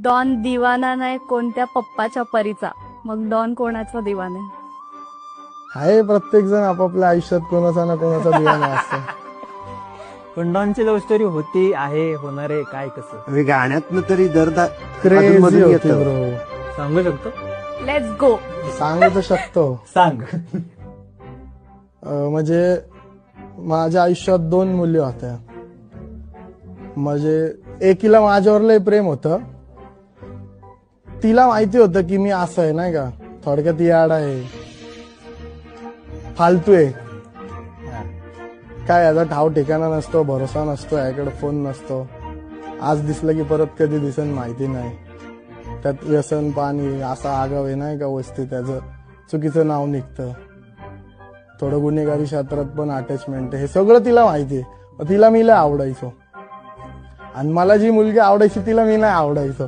Don दिवाना नाही कोणत्या पप्पाच्या परीचा, मग डॉन कोणाचा दिवाना आहे प्रत्येक जण आपापल्या आयुष्यात कोणाचा ना कोणाचा दिवाना असतो. पण डॉनची लव्ह स्टोरी होती, आहे, होणार आहे, काय कसं गाण्यातनं तरी दर्द क्रेझी अधूनमधून होती येतं. ब्रो. सांगू शकतो? Let's go. सांगू तर शकतो. सांग. म्हणजे माझ्या आयुष्यात 2 मुली होत्या. म्हणजे एकीला माझ्यावर लय प्रेम होतं. तिला माहिती होतं की मी असं आहे नाही का, थोडक्यात याड आहे, फालतू आहे, काय याचा ठाव ठिकाणा नसतो, भरोसा नसतो, याकडे फोन नसतो, आज दिसलं की परत कधी दिसन माहिती नाही, त्यात व्यसन पाणी असा आगाव आहे नाही का वस्ती, त्याचं चुकीचं नाव निघतं, थोडं गुन्हेगारी क्षेत्रात पण अटॅचमेंट आहे, हे सगळं तिला माहिती आहे. तिला मी लय आवडायचो आणि मला जी मुलगी आवडायची तिला मी नाही आवडायचो.